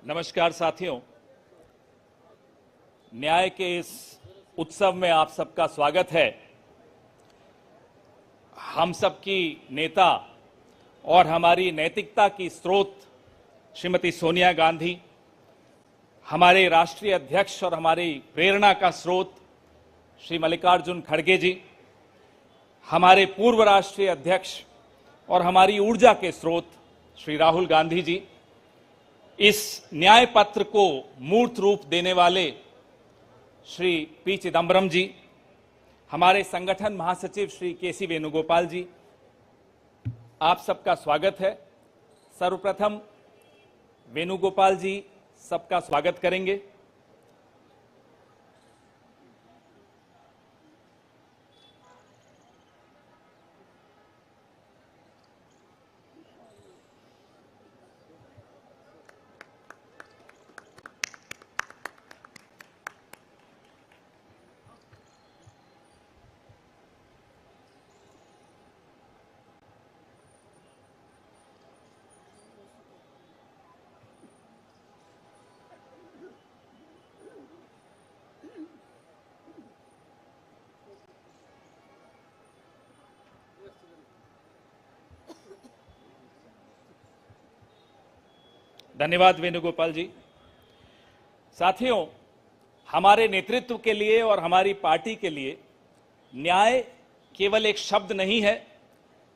नमस्कार साथियों, न्याय के इस उत्सव में आप सबका स्वागत है। हम सबकी नेता और हमारी नैतिकता की स्रोत श्रीमती सोनिया गांधी, हमारे राष्ट्रीय अध्यक्ष और हमारी प्रेरणा का स्रोत श्री मल्लिकार्जुन खड़गे जी, हमारे पूर्व राष्ट्रीय अध्यक्ष और हमारी ऊर्जा के स्रोत श्री राहुल गांधी जी, इस न्याय पत्र को मूर्त रूप देने वाले श्री पी चिदम्बरम जी, हमारे संगठन महासचिव श्री केसी वेणुगोपाल जी, आप सबका स्वागत है। सर्वप्रथम वेणुगोपाल जी सबका स्वागत करेंगे। धन्यवाद वेणुगोपाल जी। साथियों, हमारे नेतृत्व के लिए और हमारी पार्टी के लिए न्याय केवल एक शब्द नहीं है।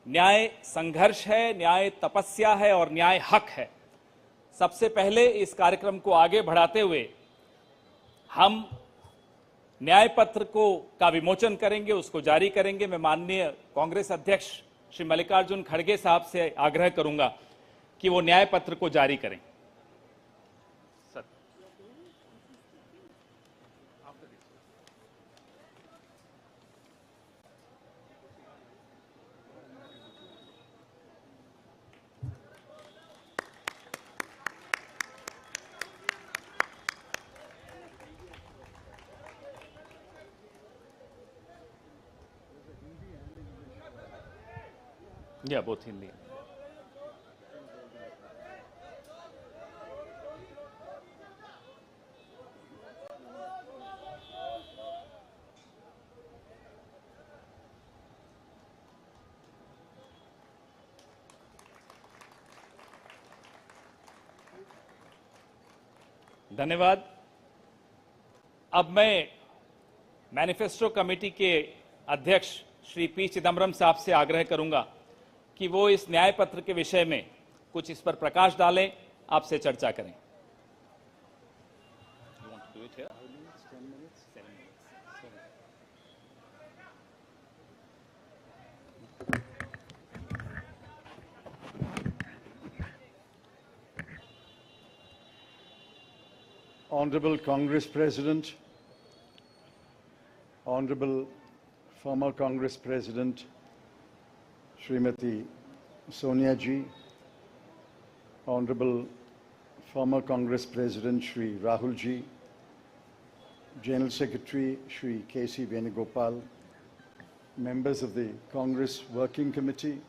न्याय संघर्ष है, न्याय तपस्या है और न्याय हक है। सबसे पहले इस कार्यक्रम को आगे बढ़ाते हुए हम न्याय पत्र का विमोचन करेंगे, उसको जारी करेंगे। मैं माननीय कांग्रेस अध्यक्ष श्री मल्लिकार्जुन खड़गे साहब से आग्रह करूंगा कि वो न्याय पत्र को जारी करें। या बोथ हिंदी। धन्यवाद। अब मैं मैनिफेस्टो कमेटी के अध्यक्ष श्री पी चिदम्बरम साहब से आग्रह करूंगा कि वो इस न्याय पत्र के विषय में कुछ इस पर प्रकाश डालें, आपसे चर्चा करें। Honorable Congress President, Honorable former Congress President Srimati Sonia ji, Honorable former Congress President Shri Rahul ji, General Secretary Shri K.C. Venugopal, members of the Congress Working Committee,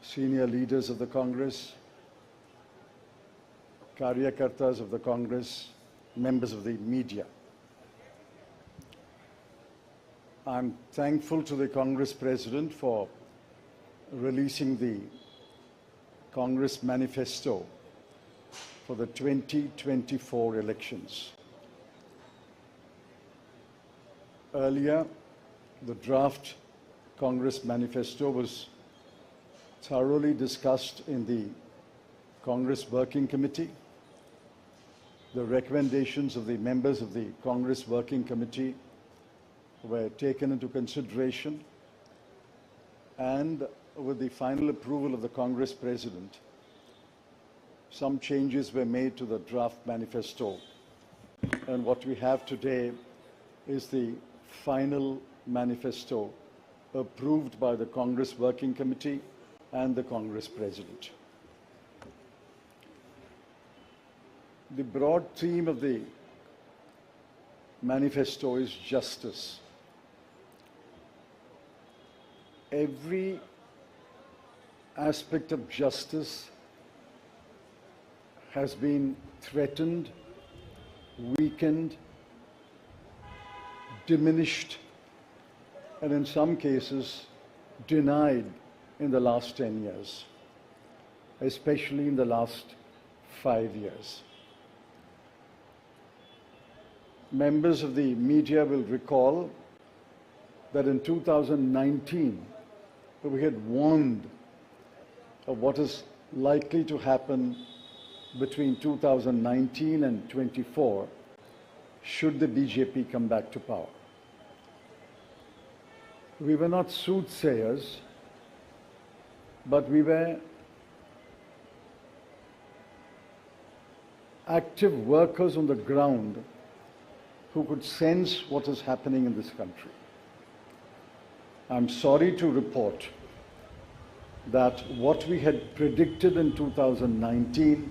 senior leaders of the Congress, Karyakartas of the Congress, members of the media. I'm thankful to the Congress President for releasing the Congress Manifesto for the 2024 elections. Earlier, the draft Congress Manifesto was thoroughly discussed in the Congress Working Committee. The recommendations of the members of the Congress Working Committee were taken into consideration, and with the final approval of the Congress President, some changes were made to the draft manifesto. And what we have today is the final manifesto approved by the Congress Working Committee and the Congress President. The broad theme of the manifesto is justice. Every aspect of justice has been threatened, weakened, diminished, and in some cases denied in the last 10 years, especially in the last 5 years. Members of the media will recall that in 2019, we had warned of what is likely to happen between 2019 and 24 should the BJP come back to power. We were not soothsayers, but we were active workers on the ground who could sense what is happening in this country. I'm sorry to report that what we had predicted in 2019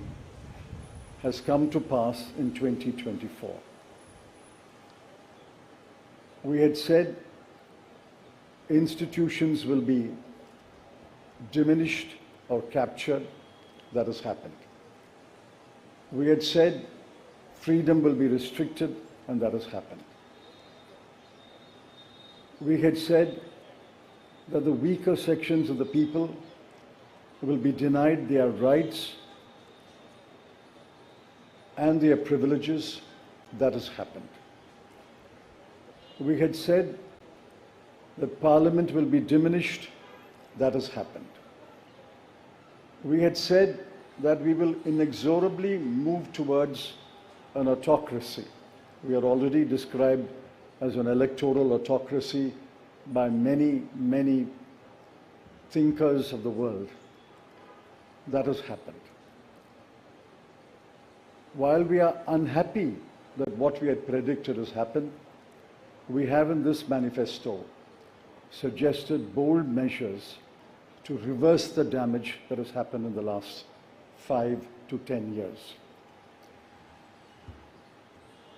has come to pass in 2024. We had said institutions will be diminished or captured. That has happened. We had said freedom will be restricted, and that has happened. We had said that the weaker sections of the people will be denied their rights and their privileges. That has happened. We had said that Parliament will be diminished. That has happened. We had said that we will inexorably move towards an autocracy. We are already described as an electoral autocracy by many, many thinkers of the world. That has happened. While we are unhappy that what we had predicted has happened, we have in this manifesto suggested bold measures to reverse the damage that has happened in the last 5 to 10 years.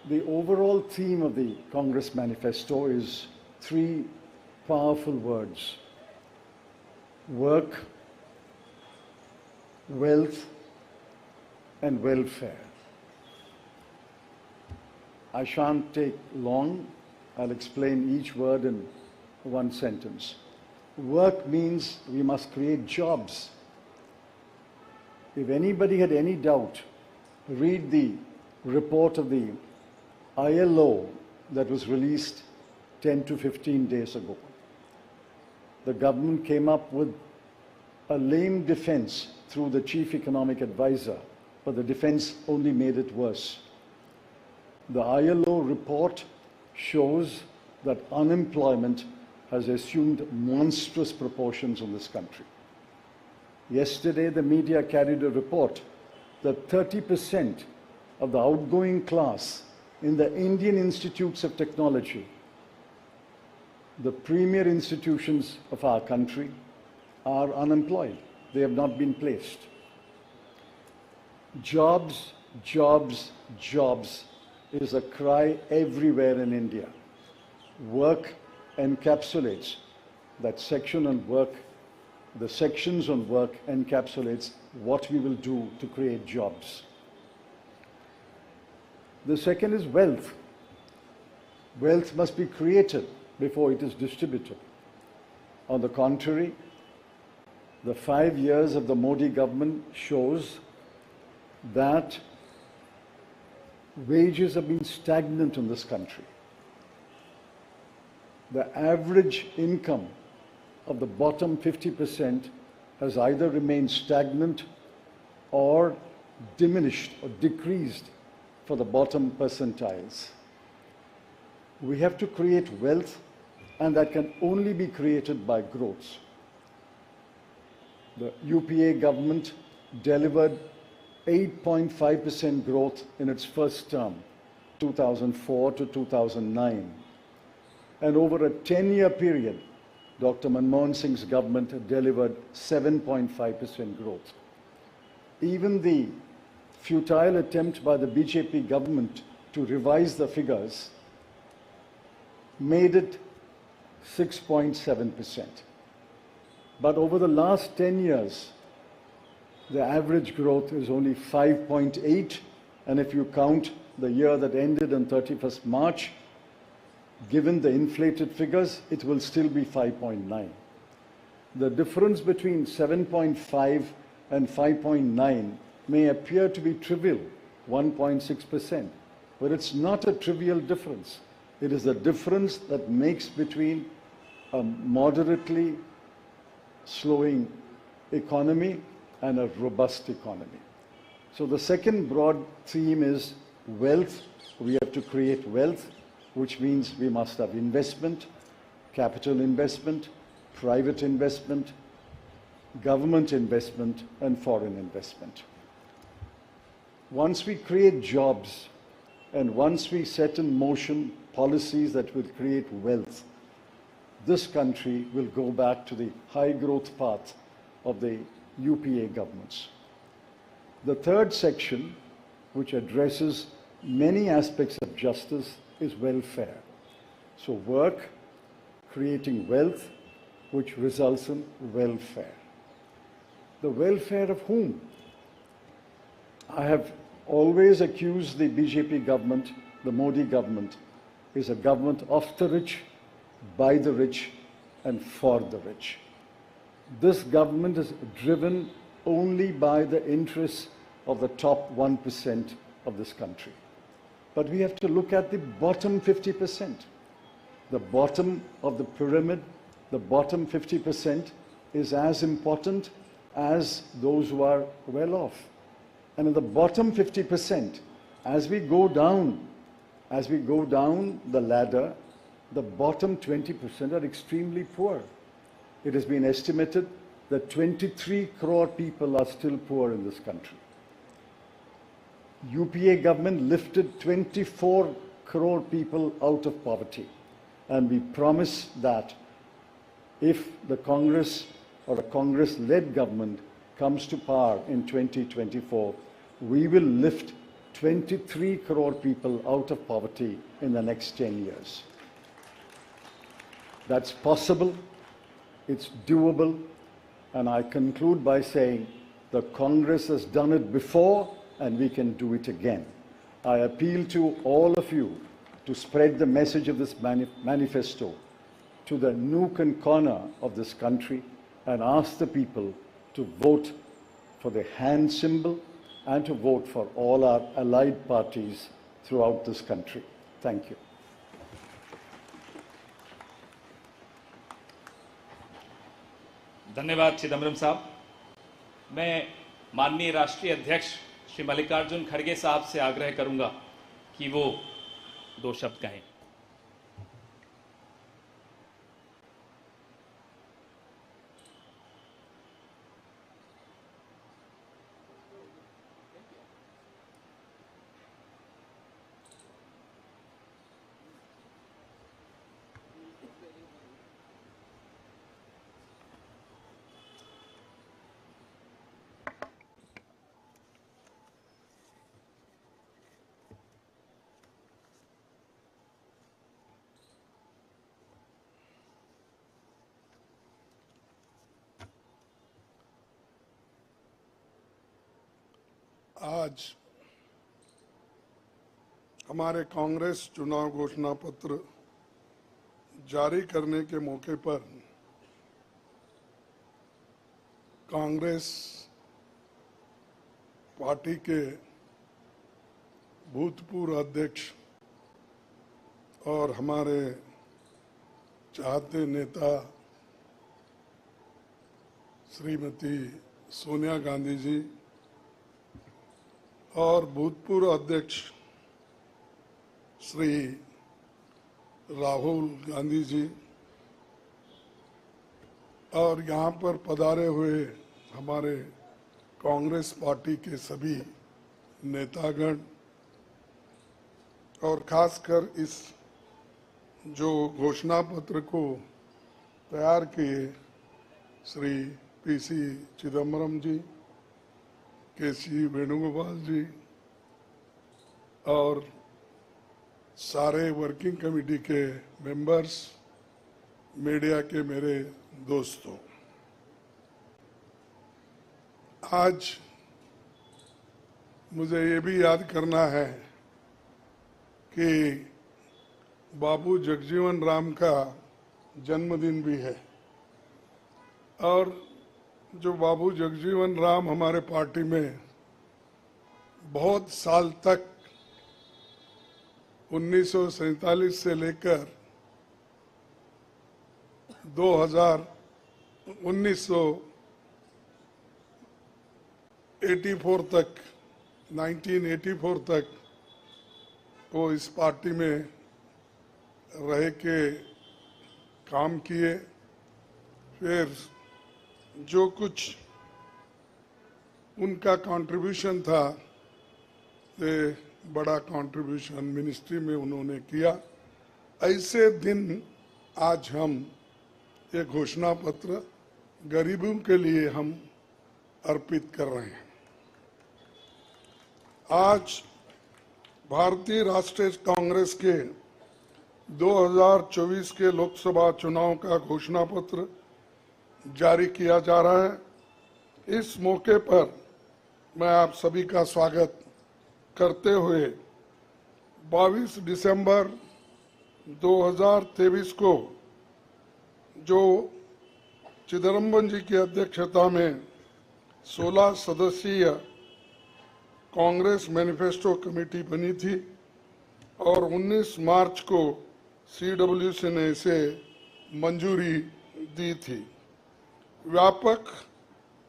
The overall theme of the Congress manifesto is 3 powerful words: work, wealth, and welfare. I shan't take long. I'll explain each word in one sentence. Work means we must create jobs. If anybody had any doubt, read the report of the ILO that was released 10 to 15 days ago. The government came up with a lame defense through the chief economic advisor, but the defense only made it worse. The ILO report shows that unemployment has assumed monstrous proportions in this country. Yesterday, the media carried a report that 30% of the outgoing class in the Indian institutes of technology, the premier institutions of our country, are unemployed. They have not been placed. Jobs, jobs, jobs is a cry everywhere in India. Work encapsulates that section on work. The sections on work encapsulates what we will do to create jobs. The second is wealth. Wealth must be created before it is distributed. On the contrary, the 5 years of the Modi government shows that wages have been stagnant in this country. The average income of the bottom 50% has either remained stagnant or diminished or decreased for the bottom percentiles. We have to create wealth, and that can only be created by growth. The UPA government delivered 8.5% growth in its first term, 2004 to 2009. And over a 10-year period, Dr. Manmohan Singh's government delivered 7.5% growth. Even the futile attempt by the BJP government to revise the figures made it 6.7%. But over the last 10 years, the average growth is only 5.8, and if you count the year that ended on 31st March, given the inflated figures, it will still be 5.9. The difference between 7.5 and 5.9 may appear to be trivial, 1.6%, but it's not a trivial difference. It is the difference that makes between a moderately slowing economy and a robust economy. So the second broad theme is wealth. We have to create wealth, which means we must have investment, capital investment, private investment, government investment, and foreign investment. Once we create jobs and once we set in motion policies that will create wealth, this country will go back to the high growth path of the UPA governments. The third section, which addresses many aspects of justice, is welfare. So work, creating wealth, which results in welfare. The welfare of whom? I have always accused the BJP government, the Modi government, is a government of the rich, by the rich, and for the rich. This government is driven only by the interests of the top 1% of this country. But we have to look at the bottom 50%. The bottom of the pyramid, the bottom 50% is as important as those who are well off. And in the bottom 50%, as we go down the ladder, the bottom 20% are extremely poor. It has been estimated that 23 crore people are still poor in this country. UPA government lifted 24 crore people out of poverty. And we promise that if the Congress or a Congress-led government comes to power in 2024, we will lift 23 crore people out of poverty in the next 10 years. That's possible, it's doable, and I conclude by saying the Congress has done it before and we can do it again. I appeal to all of you to spread the message of this manifesto to the nook and corner of this country and ask the people to vote for the hand symbol and to vote for all our allied parties throughout this country. Thank you. धन्यवाद चिदम्बरम साहब। मैं माननीय राष्ट्रीय अध्यक्ष श्री मल्लिकार्जुन खड़गे साहब से आग्रह करूंगा कि वो दो शब्द कहें। आज हमारे कांग्रेस चुनाव घोषणा पत्र जारी करने के मौके पर कांग्रेस पार्टी के भूतपूर्व अध्यक्ष और हमारे चाहते नेता श्रीमती सोनिया गांधी जी और भूतपूर्व अध्यक्ष श्री राहुल गांधी जी और यहाँ पर पधारे हुए हमारे कांग्रेस पार्टी के सभी नेतागण और खासकर इस जो घोषणा पत्र को तैयार किए श्री पीसी चिदम्बरम जी, केसी वेणुगोपाल जी और सारे वर्किंग कमेटी के मेंबर्स, मीडिया के मेरे दोस्तों, आज मुझे ये भी याद करना है कि बाबू जगजीवन राम का जन्मदिन भी है। और जो बाबू जगजीवन राम हमारे पार्टी में बहुत साल तक 1947 से लेकर 1984 तक 1984 तक वो इस पार्टी में रह के काम किए। फिर जो कुछ उनका कंट्रीब्यूशन था, ये बड़ा कंट्रीब्यूशन मिनिस्ट्री में उन्होंने किया। ऐसे दिन आज हम ये घोषणा पत्र गरीबों के लिए हम अर्पित कर रहे हैं। आज भारतीय राष्ट्रीय कांग्रेस के 2024 के लोकसभा चुनाव का घोषणा पत्र जारी किया जा रहा है। इस मौके पर मैं आप सभी का स्वागत करते हुए 22 दिसंबर 2023 को जो चिदम्बरम जी की अध्यक्षता में 16 सदस्यीय कांग्रेस मैनिफेस्टो कमेटी बनी थी और 19 मार्च को सीडब्ल्यूसी ने इसे मंजूरी दी थी। व्यापक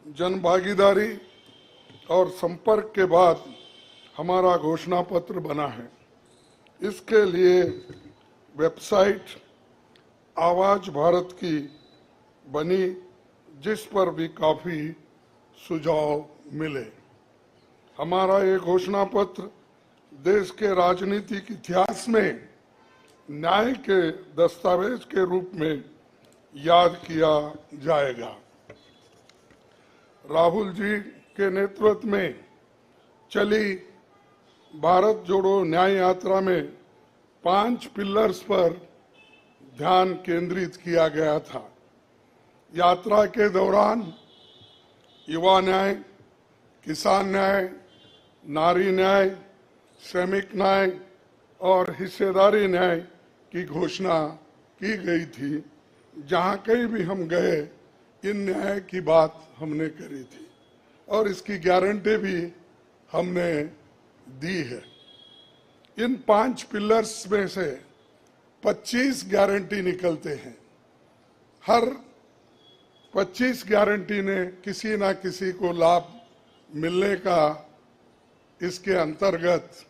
जनभागीदारी और संपर्क के बाद हमारा घोषणा पत्र बना है। इसके लिए वेबसाइट आवाज भारत की बनी, जिस पर भी काफी सुझाव मिले। हमारा ये घोषणा पत्र देश के राजनीतिक इतिहास में न्याय के दस्तावेज के रूप में याद किया जाएगा। राहुल जी के नेतृत्व में चली भारत जोड़ो न्याय यात्रा में 5 पिलर्स पर ध्यान केंद्रित किया गया था। यात्रा के दौरान युवा न्याय, किसान न्याय, नारी न्याय, श्रमिक न्याय और हिस्सेदारी न्याय की घोषणा की गई थी। जहां कहीं भी हम गए, इन न्याय की बात हमने करी थी और इसकी गारंटी भी हमने दी है। इन 5 पिलर्स में से 25 गारंटी निकलते हैं। हर 25 गारंटी ने किसी ना किसी को लाभ मिलने का इसके अंतर्गत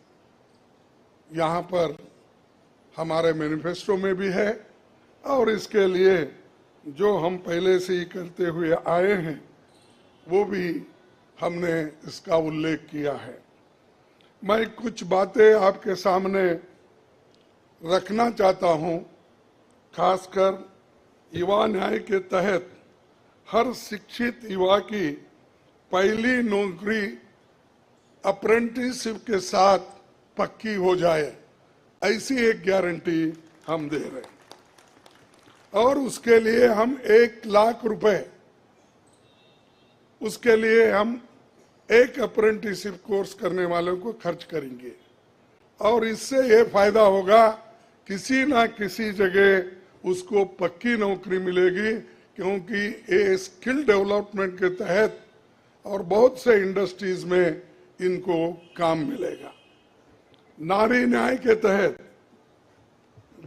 यहाँ पर हमारे मैनिफेस्टो में भी है और इसके लिए जो हम पहले से ही करते हुए आए हैं वो भी हमने इसका उल्लेख किया है। मैं कुछ बातें आपके सामने रखना चाहता हूं। खासकर युवा न्याय के तहत हर शिक्षित युवा की पहली नौकरी अप्रेंटिसशिप के साथ पक्की हो जाए, ऐसी एक गारंटी हम दे रहे हैं। और उसके लिए हम 1 लाख रुपए, उसके लिए हम एक अप्रेंटिसशिप कोर्स करने वालों को खर्च करेंगे और इससे ये फायदा होगा, किसी ना किसी जगह उसको पक्की नौकरी मिलेगी, क्योंकि ये स्किल डेवलपमेंट के तहत और बहुत से इंडस्ट्रीज में इनको काम मिलेगा। नारी न्याय के तहत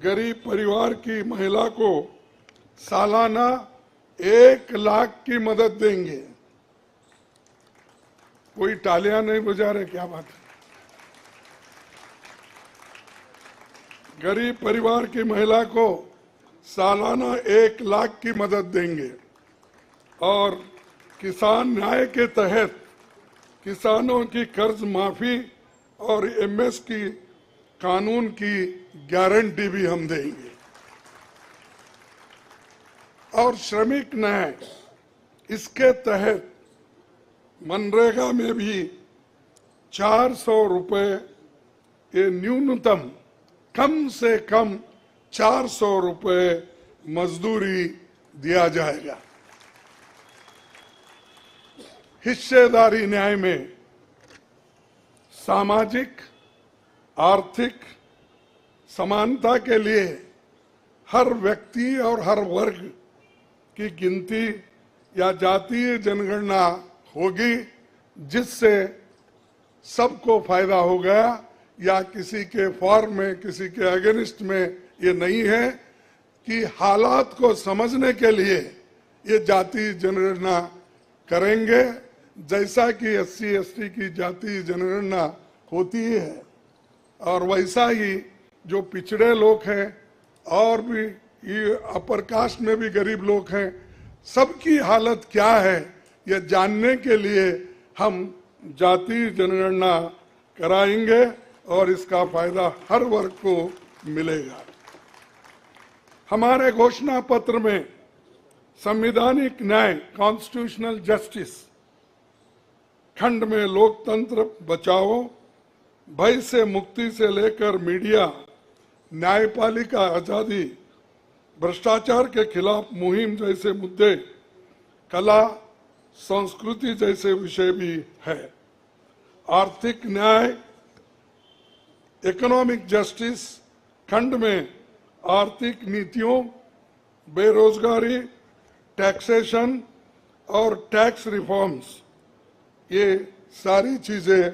गरीब परिवार की महिला को सालाना 1 लाख की मदद देंगे। कोई तालियां नहीं बजा रहे, क्या बात है। गरीब परिवार की महिला को सालाना 1 लाख की मदद देंगे। और किसान न्याय के तहत किसानों की कर्ज माफी और एमएस की कानून की गारंटी भी हम देंगे। और श्रमिक न्याय, इसके तहत मनरेगा में भी 400 रुपए, ये न्यूनतम कम से कम 400 रुपए मजदूरी दिया जाएगा। हिस्सेदारी न्याय में सामाजिक आर्थिक समानता के लिए हर व्यक्ति और हर वर्ग की गिनती या जातीय जनगणना होगी, जिससे सबको फायदा हो गया, या किसी के फॉर में किसी के अगेंस्ट में ये नहीं है कि हालात को समझने के लिए ये जातीय जनगणना करेंगे, जैसा कि SC ST की जातीय जनगणना होती है। और वैसा ही जो पिछड़े लोग हैं और भी ये अपर कास्ट में भी गरीब लोग हैं, सबकी हालत क्या है ये जानने के लिए हम जातीय जनगणना कराएंगे और इसका फायदा हर वर्ग को मिलेगा। हमारे घोषणा पत्र में संवैधानिक न्याय कॉन्स्टिट्यूशनल जस्टिस खंड में लोकतंत्र बचाओ, भय से मुक्ति से लेकर मीडिया, न्यायपालिका आजादी, भ्रष्टाचार के खिलाफ मुहिम जैसे मुद्दे, कला संस्कृति जैसे विषय भी है। आर्थिक न्याय इकोनॉमिक जस्टिस खंड में आर्थिक नीतियों, बेरोजगारी, टैक्सेशन और टैक्स रिफॉर्म्स, ये सारी चीजें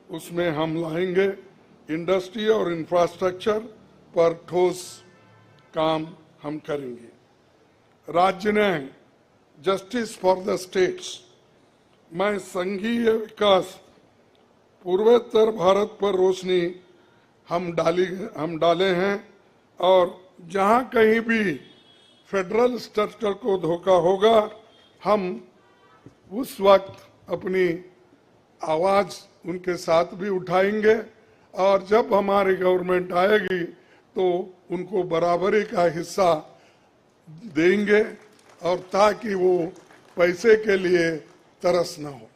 उसमें हम लाएंगे। इंडस्ट्री और इंफ्रास्ट्रक्चर पर ठोस काम हम करेंगे। राज्य न्याय जस्टिस फॉर द स्टेट्स में संघीय विकास पूर्वोत्तर भारत पर रोशनी हम डाले हैं, और जहां कहीं भी फेडरल स्ट्रक्चर को धोखा होगा हम उस वक्त अपनी आवाज उनके साथ भी उठाएंगे, और जब हमारी गवर्नमेंट आएगी तो उनको बराबरी का हिस्सा देंगे, और ताकि वो पैसे के लिए तरस न हो,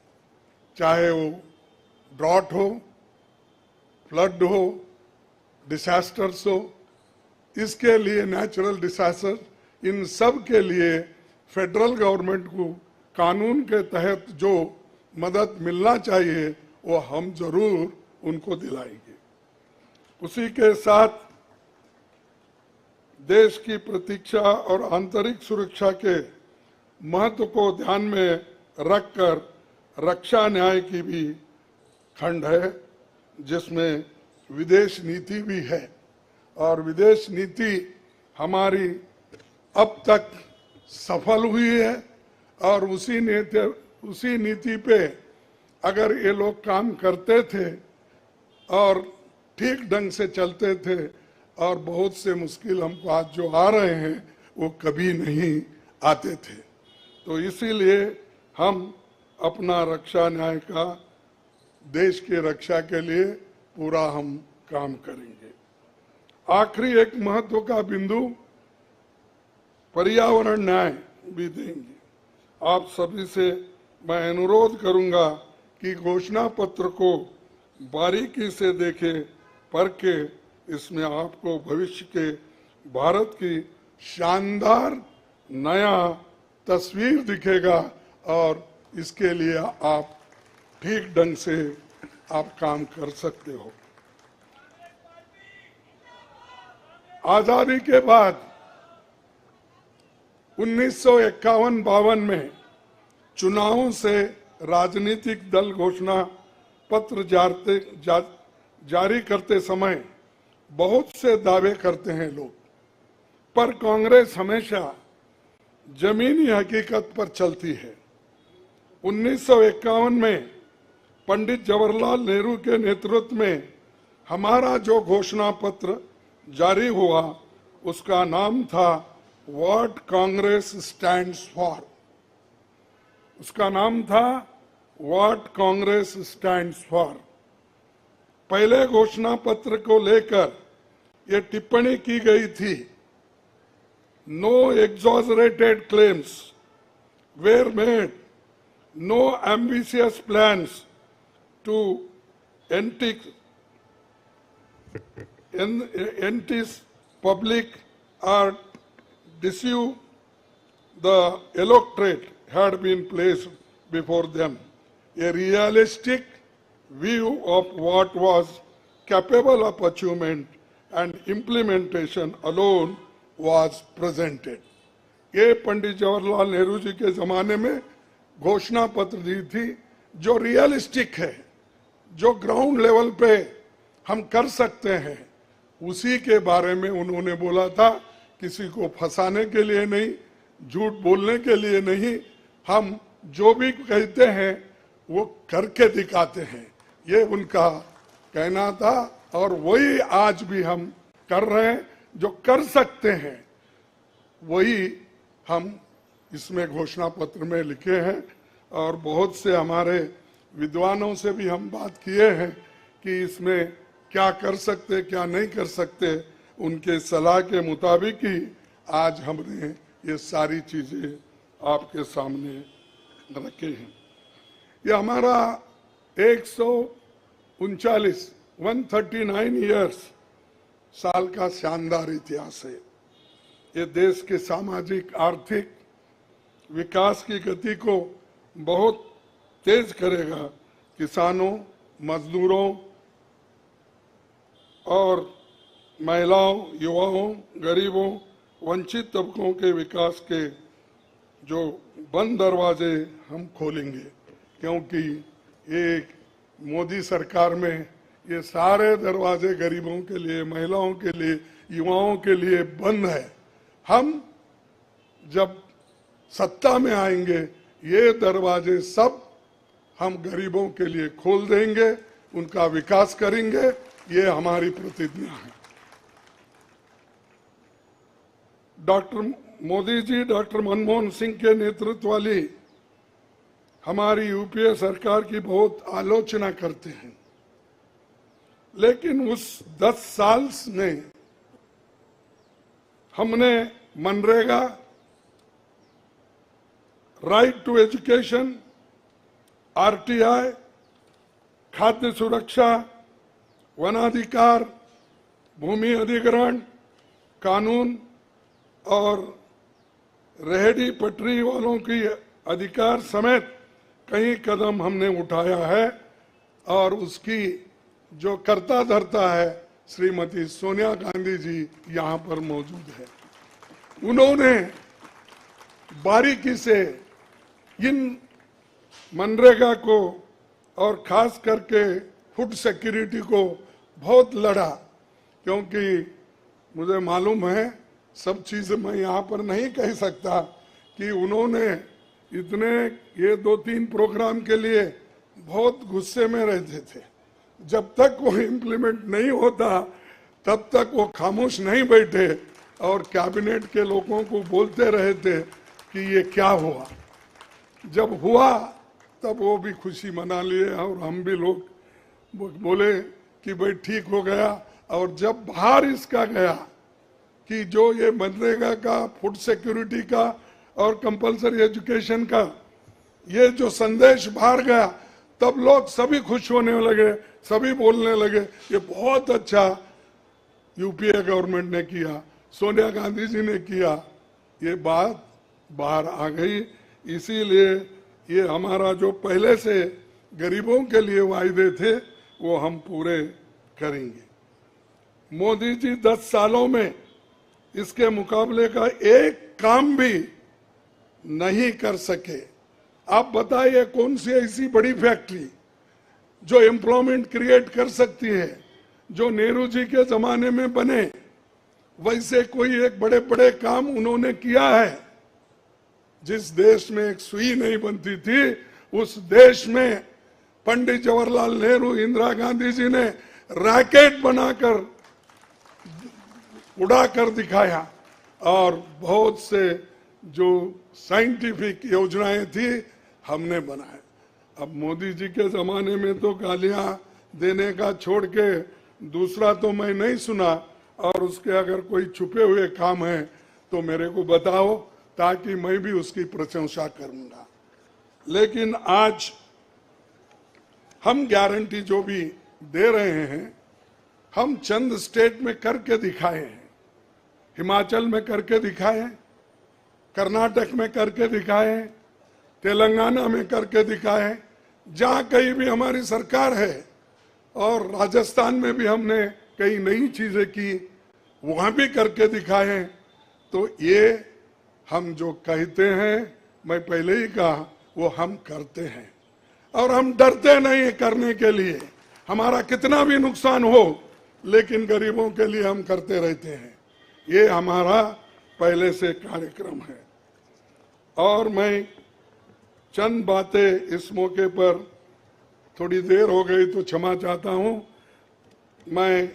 चाहे वो ड्रॉट हो, फ्लड हो, डिसास्टर्स हो, इसके लिए नेचुरल डिसास्टर, इन सब के लिए फेडरल गवर्नमेंट को कानून के तहत जो मदद मिलना चाहिए वो हम जरूर उनको दिलाएंगे। उसी के साथ देश की प्रतीक्षा और आंतरिक सुरक्षा के महत्व को ध्यान में रखकर रक्षा न्याय की भी खंड है, जिसमें विदेश नीति भी है, और विदेश नीति हमारी अब तक सफल हुई है, और उसी नीति पे अगर ये लोग काम करते थे और ठीक ढंग से चलते थे, और बहुत से मुश्किल हमको आज जो आ रहे हैं वो कभी नहीं आते थे। तो इसीलिए हम अपना रक्षा न्याय का देश की रक्षा के लिए पूरा हम काम करेंगे। आखिरी एक महत्व का बिंदु पर्यावरण न्याय भी देंगे। आप सभी से मैं अनुरोध करूंगा कि घोषणा पत्र को बारीकी से देखें, परखे, इसमें आपको भविष्य के भारत की शानदार नया तस्वीर दिखेगा, और इसके लिए आप ठीक ढंग से आप काम कर सकते हो। आजादी के बाद 1951-52 में चुनावों से राजनीतिक दल घोषणा पत्र जारी करते समय बहुत से दावे करते हैं लोग, पर कांग्रेस हमेशा जमीनी हकीकत पर चलती है। 1951 में पंडित जवाहरलाल नेहरू के नेतृत्व में हमारा जो घोषणा पत्र जारी हुआ उसका नाम था व्हाट कांग्रेस स्टैंड्स फॉर। उसका नाम था व्हाट कांग्रेस स्टैंड्स फॉर। पहले घोषणा पत्र को लेकर ये टिप्पणी की गई थी, no exaggerated claims were made, no ambitious plans to entice public or deceive the electorate had been placed before them. a realistic view of what was capable of achievement and implementation alone was presented. ये पंडित जवाहरलाल नेहरू जी के जमाने में घोषणा पत्र दी थी जो realistic है, जो ग्राउंड लेवल पे हम कर सकते हैं, उसी के बारे में उन्होंने बोला था। किसी को फंसाने के लिए नहीं, झूठ बोलने के लिए नहीं, हम जो भी कहते हैं वो करके दिखाते हैं, ये उनका कहना था। और वही आज भी हम कर रहे हैं, जो कर सकते हैं वही हम इसमें घोषणा पत्र में लिखे हैं। और बहुत से हमारे विद्वानों से भी हम बात किए हैं कि इसमें क्या कर सकते क्या नहीं कर सकते, उनके सलाह के मुताबिक ही आज हमने ये सारी चीजें आपके सामने रखे हैं। ये हमारा 139 ईयर्स साल का शानदार इतिहास है। ये देश के सामाजिक आर्थिक विकास की गति को बहुत तेज करेगा। किसानों, मजदूरों और महिलाओं, युवाओं, गरीबों, वंचित तबकों के विकास के जो बंद दरवाजे हम खोलेंगे, क्योंकि एक मोदी सरकार में ये सारे दरवाजे गरीबों के लिए, महिलाओं के लिए, युवाओं के लिए बंद है। हम जब सत्ता में आएंगे ये दरवाजे सब हम गरीबों के लिए खोल देंगे, उनका विकास करेंगे, ये हमारी प्रतिज्ञा है। डॉक्टर मोदी जी, डॉक्टर मनमोहन सिंह के नेतृत्व वाली हमारी यूपीए सरकार की बहुत आलोचना करते हैं, लेकिन उस 10 साल में हमने MNREGA, right to education, RTI, खाद्य सुरक्षा, वनाधिकार, भूमि अधिग्रहण कानून और रेहड़ी पटरी वालों की अधिकार समेत कई कदम हमने उठाया है। और उसकी जो कर्ता धर्ता है श्रीमती सोनिया गांधी जी यहाँ पर मौजूद है। उन्होंने बारीकी से इन मनरेगा को और खास करके फूड सिक्योरिटी को बहुत लड़ा, क्योंकि मुझे मालूम है सब चीजें मैं यहाँ पर नहीं कह सकता कि उन्होंने इतने ये 2-3 प्रोग्राम के लिए बहुत गुस्से में रहते थे। जब तक वो इम्प्लीमेंट नहीं होता तब तक वो खामोश नहीं बैठे और कैबिनेट के लोगों को बोलते रहे थे कि ये क्या हुआ। जब हुआ तब वो भी खुशी मना लिए और हम भी लोग बोले कि भाई ठीक हो गया। और जब बाहर इसका गया कि जो ये मनरेगा का, फूड सिक्योरिटी का और कंपलसरी एजुकेशन का ये जो संदेश बाहर गया, तब लोग सभी खुश होने लगे, सभी बोलने लगे ये बहुत अच्छा यूपीए गवर्नमेंट ने किया, सोनिया गांधी जी ने किया। ये बात बाहर आ गई। इसीलिए ये हमारा जो पहले से गरीबों के लिए वायदे थे वो हम पूरे करेंगे। मोदी जी 10 सालों में इसके मुकाबले का एक काम भी नहीं कर सके। आप बताइए कौन सी ऐसी बड़ी फैक्ट्री जो एम्प्लॉयमेंट क्रिएट कर सकती है, जो नेहरू जी के जमाने में बने वैसे कोई एक बड़े बड़े काम उन्होंने किया है। जिस देश में एक सुई नहीं बनती थी उस देश में पंडित जवाहरलाल नेहरू, इंदिरा गांधी जी ने रॉकेट बनाकर उड़ा कर दिखाया। और बहुत से जो साइंटिफिक योजनाएं थी हमने बनाए। अब मोदी जी के जमाने में तो गालियां देने का छोड़ के दूसरा तो मैं नहीं सुना। और उसके अगर कोई छुपे हुए काम है तो मेरे को बताओ, ताकि मैं भी उसकी प्रशंसा करूंगा। लेकिन आज हम गारंटी जो भी दे रहे हैं, हम चंद स्टेट में करके दिखाए हैं। हिमाचल में करके दिखाए, कर्नाटक में करके दिखाए, तेलंगाना में करके दिखाए, जहां कहीं भी हमारी सरकार है और राजस्थान में भी हमने कई नई चीजें की, वहां भी करके दिखाए। तो ये हम जो कहते हैं, मैं पहले ही कहा, वो हम करते हैं और हम डरते नहीं करने के लिए। हमारा कितना भी नुकसान हो, लेकिन गरीबों के लिए हम करते रहते हैं। ये हमारा पहले से कार्यक्रम है। और मैं चंद बातें इस मौके पर, थोड़ी देर हो गई तो क्षमा चाहता हूं, मैं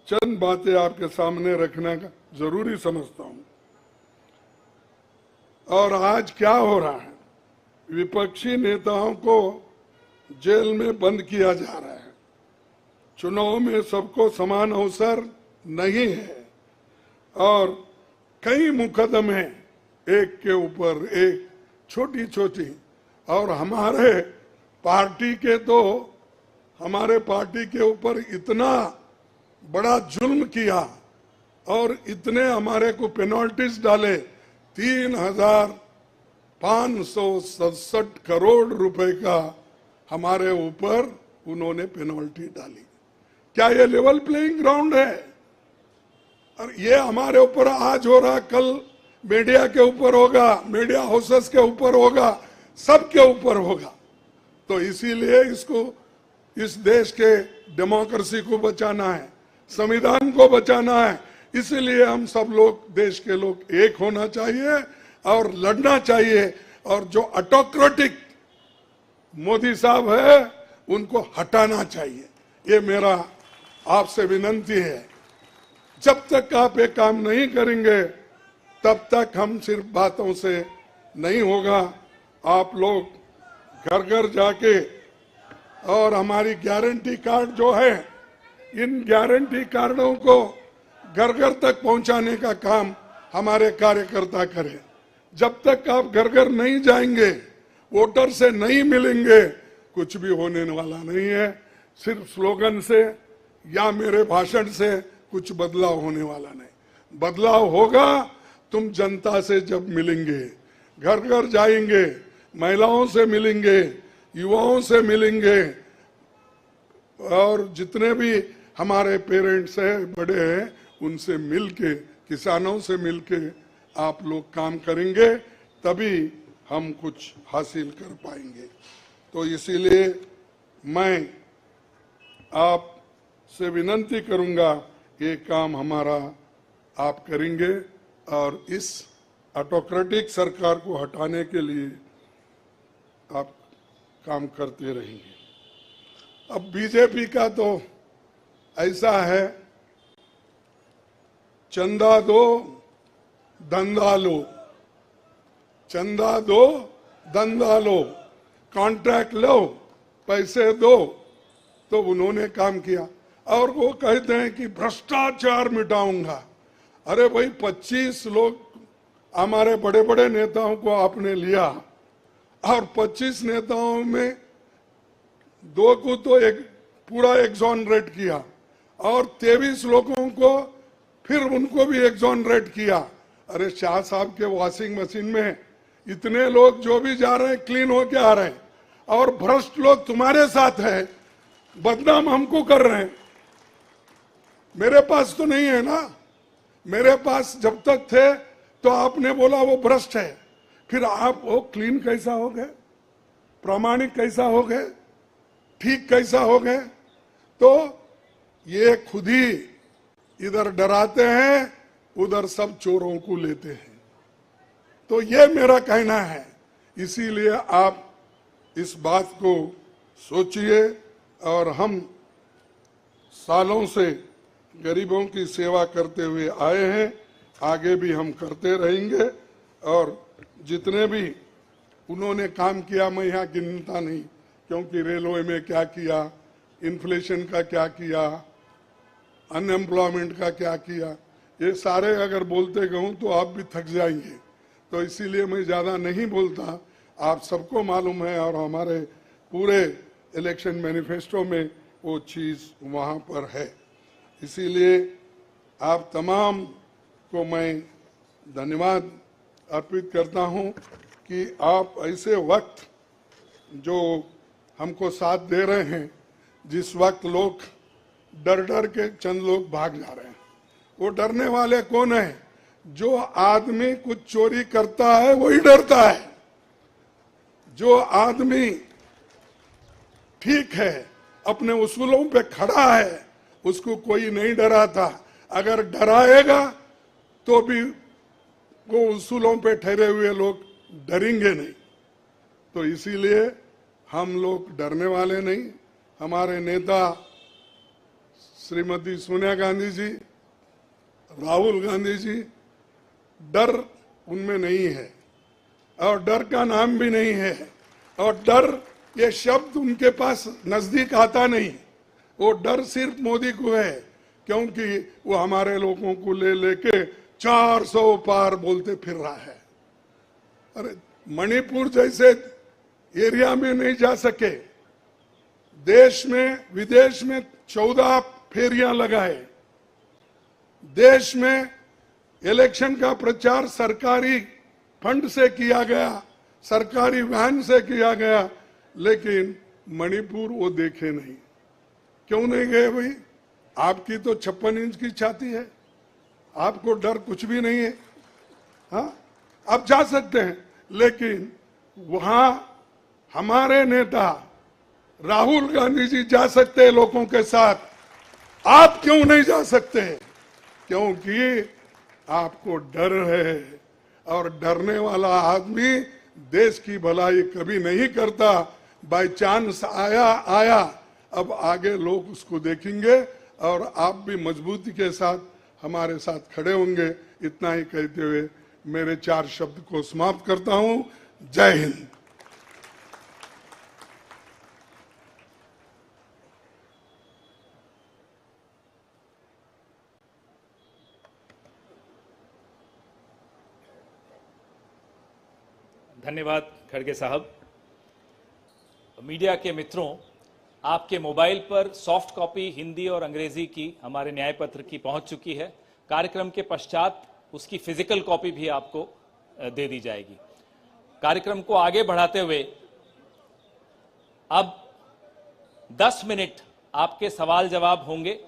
चंद बातें आपके सामने रखना जरूरी समझता हूं। और आज क्या हो रहा है, विपक्षी नेताओं को जेल में बंद किया जा रहा है। चुनाव में सबको समान अवसर नहीं है और कई मुकदमे एक के ऊपर एक, छोटी छोटी, और हमारे पार्टी के ऊपर इतना बड़ा जुल्म किया और इतने हमारे को पेनल्टीज डाले। 3,567 करोड़ रुपए का हमारे ऊपर उन्होंने पेनल्टी डाली। क्या ये लेवल प्लेइंग ग्राउंड है? और ये हमारे ऊपर आज हो रहा, कल मीडिया के ऊपर होगा, मीडिया हाउसेस के ऊपर होगा, सबके ऊपर होगा। तो इसीलिए इसको, इस देश के डेमोक्रेसी को बचाना है, संविधान को बचाना है। इसीलिए हम सब लोग, देश के लोग एक होना चाहिए और लड़ना चाहिए। और जो ऑटोक्रेटिक मोदी साहब है, उनको हटाना चाहिए। ये मेरा आपसे विनती है। जब तक आप ये काम नहीं करेंगे, तब तक हम सिर्फ बातों से नहीं होगा। आप लोग घर घर जाके, और हमारी गारंटी कार्ड जो है, इन गारंटी कार्डों को घर घर तक पहुंचाने का काम हमारे कार्यकर्ता करें। जब तक आप घर घर नहीं जाएंगे, वोटर से नहीं मिलेंगे, कुछ भी होने वाला नहीं है। सिर्फ स्लोगन से या मेरे भाषण से कुछ बदलाव होने वाला नहीं। बदलाव होगा तुम जनता से जब मिलेंगे, घर घर जाएंगे, महिलाओं से मिलेंगे, युवाओं से मिलेंगे, और जितने भी हमारे पेरेंट्स हैं, बड़े हैं, उनसे मिलके, किसानों से मिलके आप लोग काम करेंगे, तभी हम कुछ हासिल कर पाएंगे। तो इसीलिए मैं आपसे विनती करूंगा, ये काम हमारा आप करेंगे और इस ऑटोक्रेटिक सरकार को हटाने के लिए आप काम करते रहेंगे। अब बीजेपी का तो ऐसा है, चंदा दो धंधा लो, चंदा दो धंधा लो, कॉन्ट्रैक्ट लो, पैसे दो। तो उन्होंने काम किया और वो कहते हैं कि भ्रष्टाचार मिटाऊंगा। अरे भाई, 25 लोग हमारे बड़े बड़े नेताओं को आपने लिया और 25 नेताओं में 2 को तो एक पूरा एक्सोनरेट किया और 23 लोगों को फिर उनको भी एक्सोनरेट किया। अरे शाह साहब के वॉशिंग मशीन में इतने लोग जो भी जा रहे हैं क्लीन होके आ रहे हैं, और भ्रष्ट लोग तुम्हारे साथ है, बदनाम हमको कर रहे हैं। मेरे पास तो नहीं है ना, मेरे पास जब तक थे तो आपने बोला वो भ्रष्ट है, फिर आप वो क्लीन कैसा हो गए, प्रामाणिक कैसा हो गए, ठीक कैसा हो गए? तो ये खुद ही इधर डराते हैं, उधर सब चोरों को लेते हैं। तो ये मेरा कहना है। इसीलिए आप इस बात को सोचिए, और हम सालों से गरीबों की सेवा करते हुए आए हैं, आगे भी हम करते रहेंगे। और जितने भी उन्होंने काम किया, मैं यहाँ गिनता नहीं, क्योंकि रेलवे में क्या किया, इन्फ्लेशन का क्या किया, अनएम्प्लॉयमेंट का क्या किया, ये सारे अगर बोलते कहूँ तो आप भी थक जाएंगे। तो इसीलिए मैं ज़्यादा नहीं बोलता, आप सबको मालूम है, और हमारे पूरे इलेक्शन मैनिफेस्टो में वो चीज़ वहाँ पर है। इसीलिए आप तमाम को मैं धन्यवाद अर्पित करता हूँ कि आप ऐसे वक्त जो हमको साथ दे रहे हैं, जिस वक्त लोग डर डर के चंद लोग भाग जा रहे हैं। वो डरने वाले कौन है? जो आदमी कुछ चोरी करता है वही डरता है। जो आदमी ठीक है, अपने उसूलों पे खड़ा है, उसको कोई नहीं डराता। अगर डराएगा तो भी वो उसूलों पे ठहरे हुए लोग डरेंगे नहीं। तो इसीलिए हम लोग डरने वाले नहीं। हमारे नेता श्रीमती सोनिया गांधी जी, राहुल गांधी जी, डर उनमें नहीं है और डर का नाम भी नहीं है। और डर ये शब्द उनके पास नजदीक आता नहीं। वो डर सिर्फ मोदी को है, क्योंकि वो हमारे लोगों को ले लेके 400 पार बोलते फिर रहा है। अरे मणिपुर जैसे एरिया में नहीं जा सके, देश में विदेश में 14 फेरियां लगाए, देश में इलेक्शन का प्रचार सरकारी फंड से किया गया, सरकारी वैन से किया गया, लेकिन मणिपुर वो देखे नहीं। क्यों नहीं गए भाई? आपकी तो 56 इंच की छाती है, आपको डर कुछ भी नहीं है। हाँ, आप जा सकते हैं, लेकिन वहां हमारे नेता राहुल गांधी जी जा सकते हैं लोगों के साथ। आप क्यों नहीं जा सकते? क्योंकि आपको डर है, और डरने वाला आदमी देश की भलाई कभी नहीं करता। बाय चांस आया, अब आगे लोग उसको देखेंगे और आप भी मजबूती के साथ हमारे साथ खड़े होंगे। इतना ही कहते हुए मेरे 4 शब्द को समाप्त करता हूं। जय हिंद। धन्यवाद खड़गे साहब। मीडिया के मित्रों, आपके मोबाइल पर सॉफ्ट कॉपी हिंदी और अंग्रेजी की हमारे न्याय पत्र की पहुंच चुकी है। कार्यक्रम के पश्चात उसकी फिजिकल कॉपी भी आपको दे दी जाएगी। कार्यक्रम को आगे बढ़ाते हुए अब 10 मिनट आपके सवाल जवाब होंगे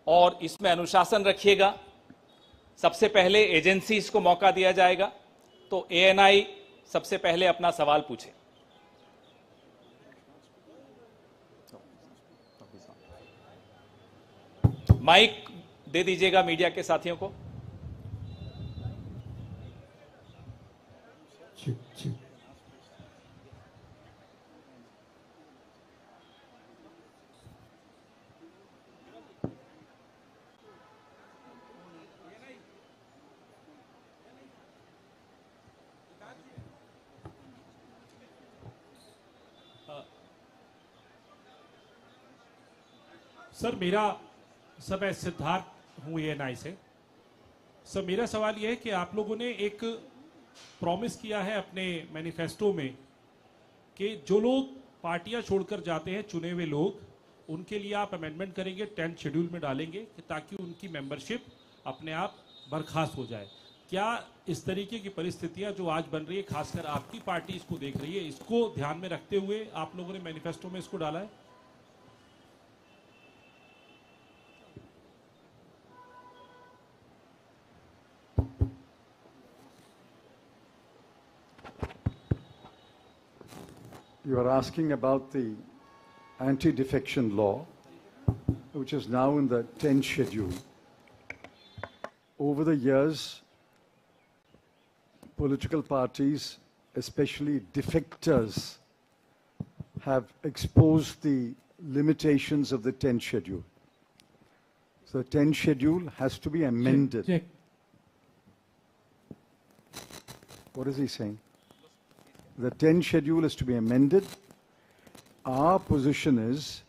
और इसमें अनुशासन रखिएगा। सबसे पहले एजेंसीज को मौका दिया जाएगा, तो एएनआई सबसे पहले अपना सवाल पूछे। माइक दे दीजिएगा मीडिया के साथियों को। सर मैं सिद्धार्थ हूँ एएनआई से। सर मेरा सवाल यह है कि आप लोगों ने एक प्रॉमिस किया है अपने मैनिफेस्टो में कि जो लोग पार्टियां छोड़कर जाते हैं, चुने हुए लोग, उनके लिए आप अमेंडमेंट करेंगे, 10th शेड्यूल में डालेंगे कि ताकि उनकी मेंबरशिप अपने आप बर्खास्त हो जाए। क्या इस तरीके की परिस्थितियां जो आज बन रही है, खासकर आपकी पार्टी इसको देख रही है, इसको ध्यान में रखते हुए आप लोगों ने मैनिफेस्टो में इसको डाला है? You are asking about the anti-defection law, which is now in the 10th schedule. Over the years, political parties, especially defectors, have exposed the limitations of the 10th schedule. So the 10th schedule has to be amended. Check. What is he saying? The 10th schedule is to be amended. Our position is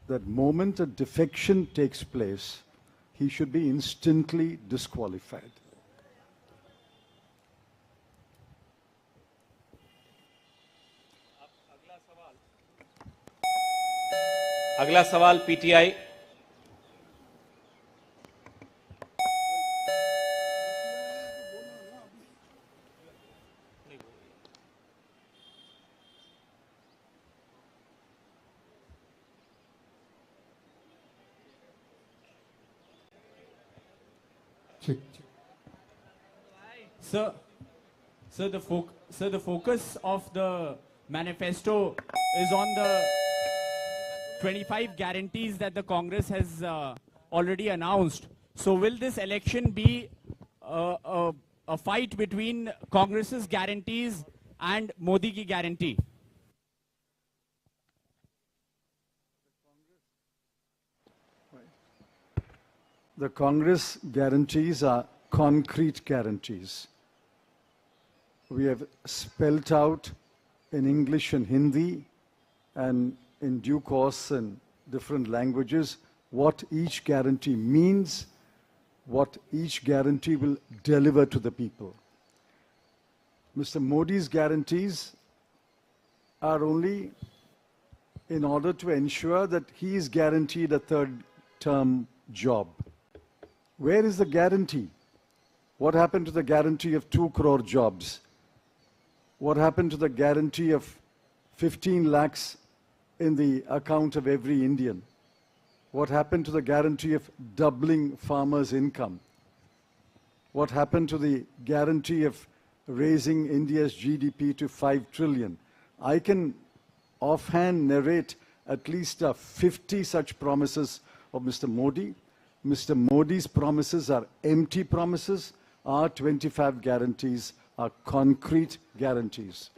that moment a defection takes place, he should be instantly disqualified. अगला सवाल PTI. Sir, the focus of the manifesto is on the 25 guarantees that the Congress has already announced. So will this election be a fight between Congress's guarantees and Modi ki guarantee? The Congress guarantees are concrete guarantees. We have spelt out in English and Hindi and in due course in different languages what each guarantee means, what each guarantee will deliver to the people. Mr. Modi's guarantees are only in order to ensure that he is guaranteed a third-term job. Where is the guarantee? What happened to the guarantee of 2 crore jobs? What happened to the guarantee of 15 lakhs in the account of every Indian? What happened to the guarantee of doubling farmers' income? What happened to the guarantee of raising India's GDP to 5 trillion? I can offhand narrate at least 50 such promises of Mr. Modi. Mr. Modi's promises are empty promises. Our 25 guarantees are concrete guarantees.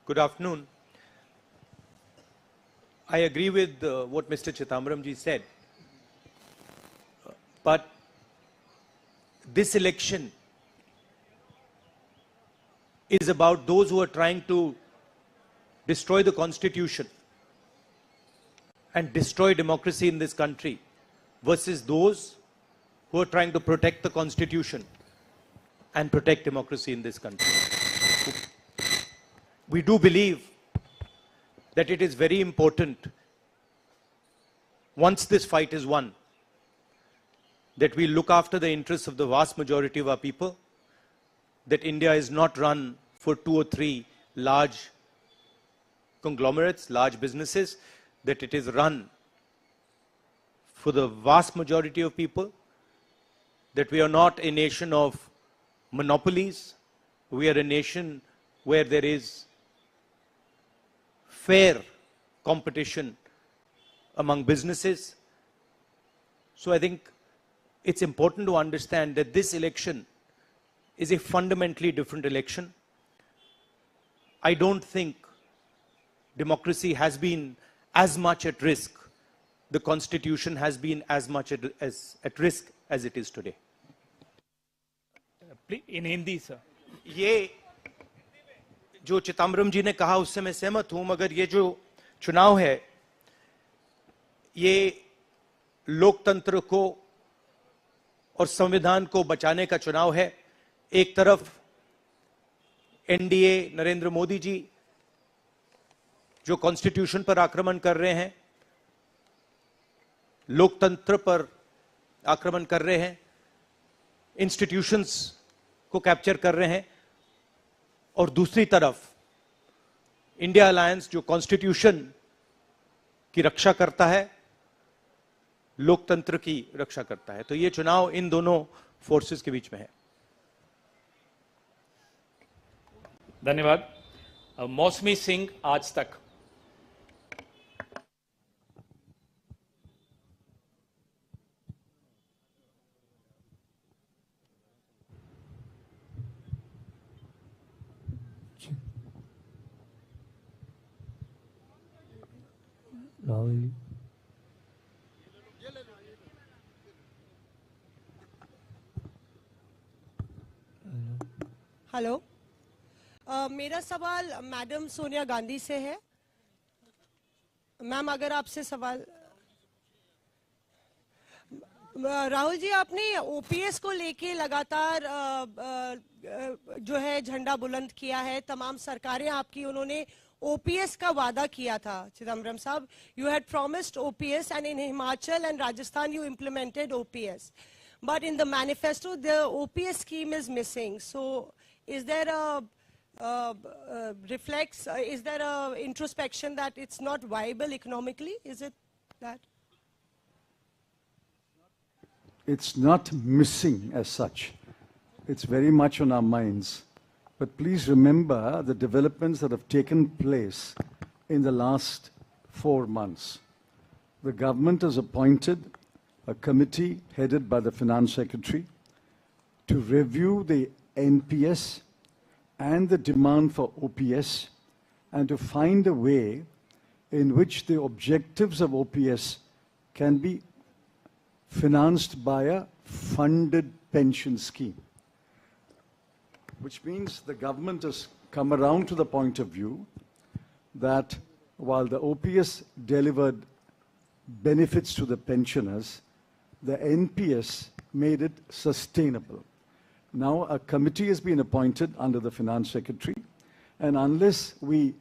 Good afternoon. I agree with what Mr. Chidambaram ji said. But this election is about those who are trying to destroy the Constitution and destroy democracy in this country versus those who are trying to protect the Constitution and protect democracy in this country. We do believe that it is very important, once this fight is won, that we look after the interests of the vast majority of our people, that India is not run for 2 or 3 large conglomerates, large businesses, that it is run for the vast majority of people, that we are not a nation of monopolies, we are a nation where there is fair competition among businesses. So I think it's important to understand that this election is a fundamentally different election. I don't think democracy has been as much at risk, the Constitution has been as much at risk as it is today. In Hindi, sir. ये जो चिदम्बरम जी ने कहा उससे मैं सहमत हूं, मगर ये जो चुनाव है ये लोकतंत्र को और संविधान को बचाने का चुनाव है। एक तरफ एनडीए नरेंद्र मोदी जी जो कॉन्स्टिट्यूशन पर आक्रमण कर रहे हैं, लोकतंत्र पर आक्रमण कर रहे हैं, इंस्टीट्यूशंस को कैप्चर कर रहे हैं, और दूसरी तरफ इंडिया अलायंस जो कॉन्स्टिट्यूशन की रक्षा करता है, लोकतंत्र की रक्षा करता है। तो ये चुनाव इन दोनों फोर्सेस के बीच में है। धन्यवाद। मौसमी सिंह, आज तक। राहुल हेलो, मेरा सवाल मैडम सोनिया गांधी से है। मैम, अगर आपसे सवाल, राहुल जी, आपने ओपीएस को लेके लगातार जो है झंडा बुलंद किया है। तमाम सरकारें आपकी, उन्होंने ओपीएस का वादा किया था। चिदम्बरम साहब, you had promised OPS and in Himachal and Rajasthan you implemented OPS, but in the manifesto the OPS scheme is missing. So is there a reflects, is there a introspection that it's not viable economically? Is it that? It's not missing as such. It's very much on our minds. But please remember the developments that have taken place in the last 4 months. The government has appointed a committee headed by the Finance Secretary to review the NPS and the demand for OPS and to find a way in which the objectives of OPS can be financed by a funded pension scheme. Which means the government has come around to the point of view that while the OPS delivered benefits to the pensioners, the NPS made it sustainable. Now a committee has been appointed under the Finance Secretary, and unless we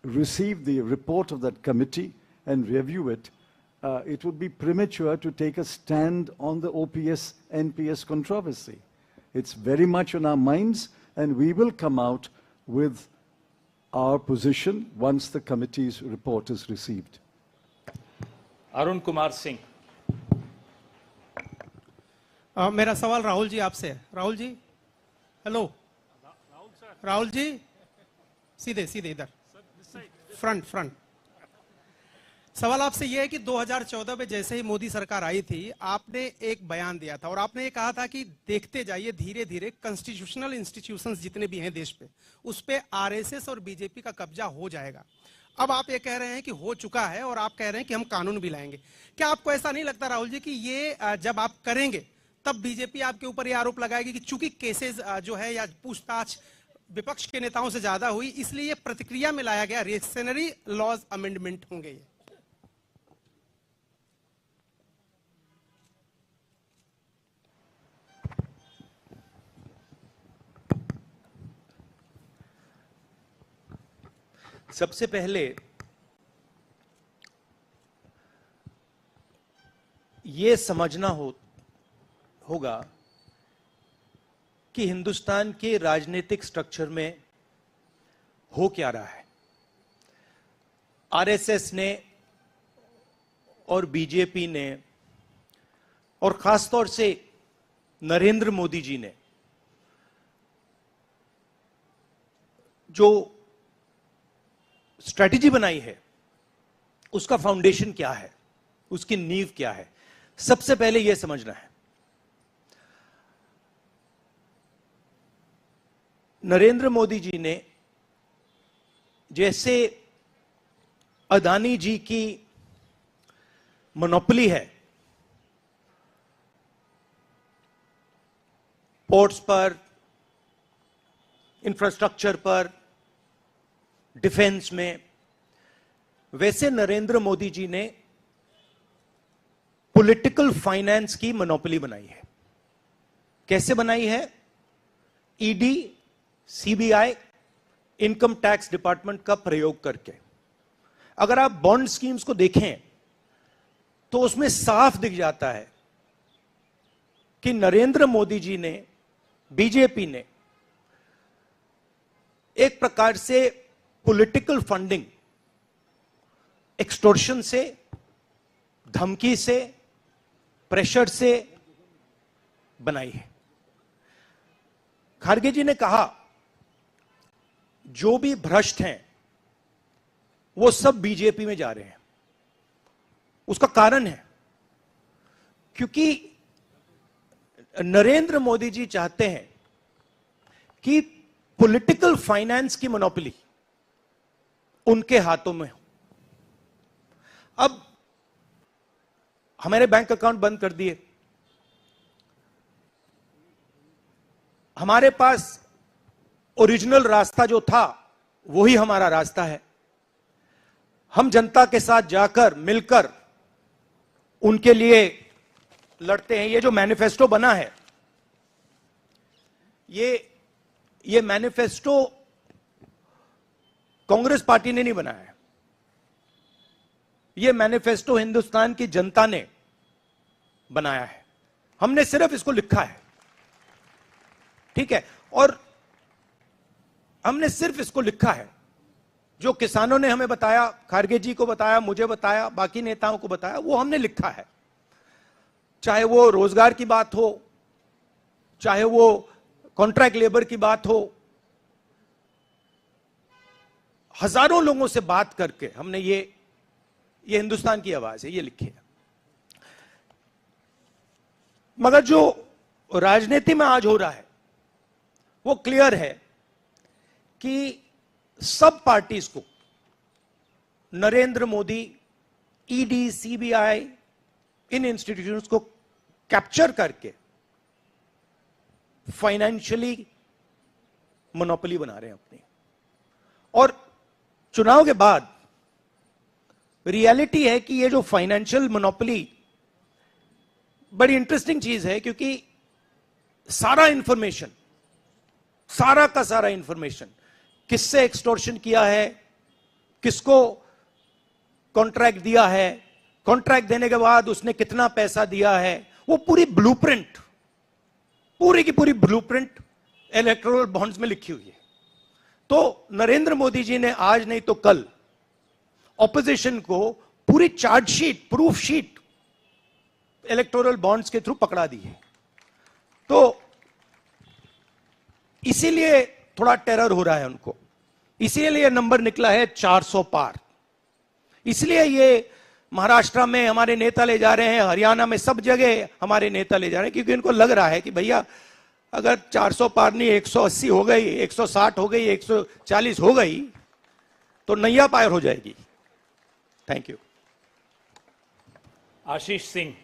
receive the report of that committee and review it, it would be premature to take a stand on the OPS-NPS controversy. It's very much on our minds, and we will come out with our position once the committee's report is received. Arun Kumar Singh. मेरा सवाल राहुल जी आपसे है। Rahul ji, hello. Rahul ji, सीधे सीधे इधर, front. सवाल आपसे यह है कि 2014 में जैसे ही मोदी सरकार आई थी, आपने एक बयान दिया था और आपने ये कहा था कि देखते जाइए धीरे धीरे कॉन्स्टिट्यूशनल इंस्टीट्यूशंस जितने भी हैं देश पे, उस पे आरएसएस और बीजेपी का कब्जा हो जाएगा। अब आप ये कह रहे हैं कि हो चुका है और आप कह रहे हैं कि हम कानून भी लाएंगे। क्या आपको ऐसा नहीं लगता राहुल जी कि ये जब आप करेंगे तब बीजेपी आपके ऊपर ये आरोप लगाएगी कि चूंकि केसेस जो है या पूछताछ विपक्ष के नेताओं से ज्यादा हुई, इसलिए ये प्रतिक्रिया में लाया गया रिएक्शनरी लॉज अमेंडमेंट होंगे ये? सबसे पहले ये समझना होगा कि हिंदुस्तान के राजनीतिक स्ट्रक्चर में हो क्या रहा है। आरएसएस ने और बीजेपी ने और खासतौर से नरेंद्र मोदी जी ने जो स्ट्रैटेजी बनाई है, उसका फाउंडेशन क्या है, उसकी नींव क्या है, सबसे पहले यह समझना है। नरेंद्र मोदी जी ने जैसे अदानी जी की मोनोपोली है पोर्ट्स पर, इंफ्रास्ट्रक्चर पर, डिफेंस में, वैसे नरेंद्र मोदी जी ने पॉलिटिकल फाइनेंस की मोनोपोली बनाई है। कैसे बनाई है? ED, CBI, income tax department का प्रयोग करके। अगर आप बॉन्ड स्कीम्स को देखें तो उसमें साफ दिख जाता है कि नरेंद्र मोदी जी ने, बीजेपी ने एक प्रकार से पॉलिटिकल फंडिंग एक्सटॉर्शन से, धमकी से, प्रेशर से बनाई है। खारगे जी ने कहा जो भी भ्रष्ट हैं वो सब बीजेपी में जा रहे हैं। उसका कारण है क्योंकि नरेंद्र मोदी जी चाहते हैं कि पॉलिटिकल फाइनेंस की मोनोपोली उनके हाथों में हो। अब हमारे बैंक अकाउंट बंद कर दिए, हमारे पास ओरिजिनल रास्ता जो था वही हमारा रास्ता है। हम जनता के साथ जाकर मिलकर उनके लिए लड़ते हैं। ये जो मैनिफेस्टो बना है, ये मैनिफेस्टो कांग्रेस पार्टी ने नहीं बनाया है। ये मैनिफेस्टो हिंदुस्तान की जनता ने बनाया है। हमने सिर्फ इसको लिखा है, ठीक है। और हमने सिर्फ इसको लिखा है, जो किसानों ने हमें बताया, खारगे जी को बताया, मुझे बताया, बाकी नेताओं को बताया, वो हमने लिखा है। चाहे वो रोजगार की बात हो, चाहे वो कॉन्ट्रैक्ट लेबर की बात हो, हजारों लोगों से बात करके हमने ये हिंदुस्तान की आवाज है, ये लिखी है। मगर जो राजनीति में आज हो रहा है वो क्लियर है कि सब पार्टीज को नरेंद्र मोदी, ईडी, सीबीआई, इन इंस्टीट्यूशंस को कैप्चर करके फाइनेंशियली मोनोपोली बना रहे हैं अपनी। और चुनाव के बाद रियलिटी है कि ये जो फाइनेंशियल मोनोपोली बड़ी इंटरेस्टिंग चीज है, क्योंकि सारा इंफॉर्मेशन, सारा का सारा इंफॉर्मेशन, किससे एक्सटॉर्शन किया है, किसको कॉन्ट्रैक्ट दिया है, कॉन्ट्रैक्ट देने के बाद उसने कितना पैसा दिया है, वो पूरी ब्लूप्रिंट, पूरी की पूरी ब्लूप्रिंट इलेक्टोरल बॉन्ड्स में लिखी हुई है। तो नरेंद्र मोदी जी ने आज नहीं तो कल ऑपोजिशन को पूरी chargesheet, proof sheet electoral bonds के थ्रू पकड़ा दी है। तो इसीलिए थोड़ा टेरर हो रहा है उनको, इसीलिए नंबर निकला है 400 पार। इसलिए ये महाराष्ट्र में हमारे नेता ले जा रहे हैं, हरियाणा में सब जगह हमारे नेता ले जा रहे हैं, क्योंकि इनको लग रहा है कि भैया अगर 400 पार नहीं 180 हो गई, 160 हो गई, 140 हो गई तो नैया पार हो जाएगी। Thank you. Ashish Singh.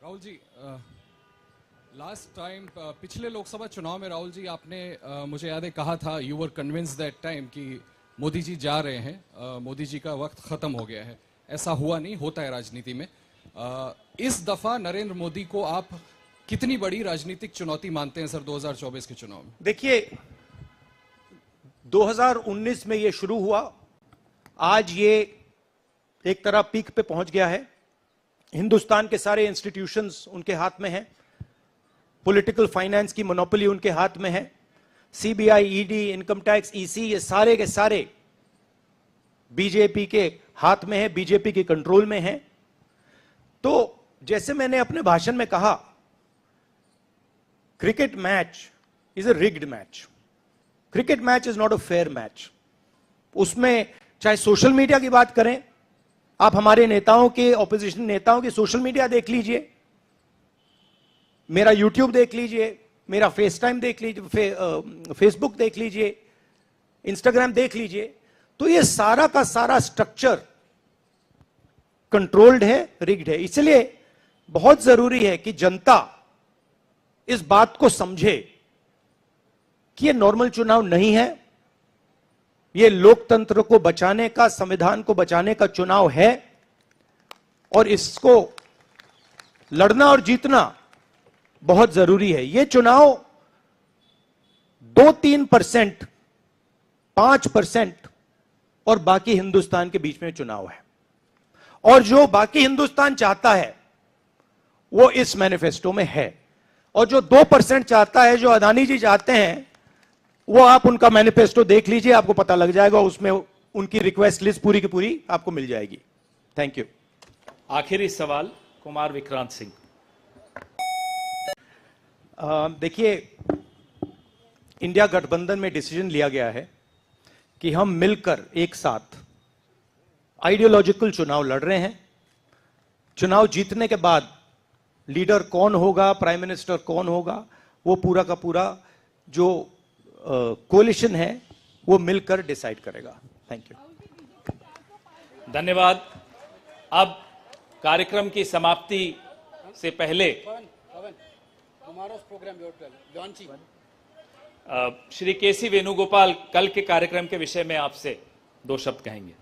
Rahul ji, last time पिछले लोकसभा चुनाव में राहुल जी आपने मुझे याद है कहा था, you were convince that time कि मोदी जी जा रहे हैं, मोदी जी का वक्त खत्म हो गया है। ऐसा हुआ नहीं, होता है राजनीति में। इस दफा नरेंद्र मोदी को आप कितनी बड़ी राजनीतिक चुनौती मानते हैं सर 2024 के चुनाव में? देखिए, 2019 में ये शुरू हुआ, आज ये एक तरह पीक पे पहुंच गया है। हिंदुस्तान के सारे इंस्टीट्यूशंस उनके हाथ में हैं, पॉलिटिकल फाइनेंस की मोनोपोली उनके हाथ में है, CBI, ED, income tax, EC, ये सारे के सारे बीजेपी के हाथ में है, बीजेपी के कंट्रोल में है। तो जैसे मैंने अपने भाषण में कहा, cricket match is a rigged match. Cricket match is not a fair match. उसमें चाहे सोशल मीडिया की बात करें, आप हमारे नेताओं के, ऑपोजिशन नेताओं की सोशल मीडिया देख लीजिए, मेरा यूट्यूब देख लीजिए, मेरा फेस टाइम देख लीजिए, फेसबुक देख लीजिए, इंस्टाग्राम देख लीजिए, तो ये सारा का सारा स्ट्रक्चर कंट्रोल्ड है, रिग्ड है। इसलिए बहुत जरूरी है कि जनता इस बात को समझे कि ये नॉर्मल चुनाव नहीं है, ये लोकतंत्र को बचाने का, संविधान को बचाने का चुनाव है, और इसको लड़ना और जीतना बहुत जरूरी है। ये चुनाव 2-3%, 5% और बाकी हिंदुस्तान के बीच में चुनाव है। और जो बाकी हिंदुस्तान चाहता है वो इस मैनिफेस्टो में है, और जो 2% चाहता है, जो अदानी जी चाहते हैं, वो आप उनका मैनिफेस्टो देख लीजिए, आपको पता लग जाएगा, उसमें उनकी रिक्वेस्ट लिस्ट पूरी की पूरी आपको मिल जाएगी। Thank you. आखिरी सवाल कुमार विक्रांत सिंह। देखिए, इंडिया गठबंधन में डिसीजन लिया गया है कि हम मिलकर एक साथ आइडियोलॉजिकल चुनाव लड़ रहे हैं। चुनाव जीतने के बाद लीडर कौन होगा, प्राइम मिनिस्टर कौन होगा, वो पूरा का पूरा जो कोलिशन है वो मिलकर डिसाइड करेगा। Thank you. धन्यवाद। अब कार्यक्रम की समाप्ति से पहले श्री केसी वेणुगोपाल कल के कार्यक्रम के विषय में आपसे 2 शब्द कहेंगे।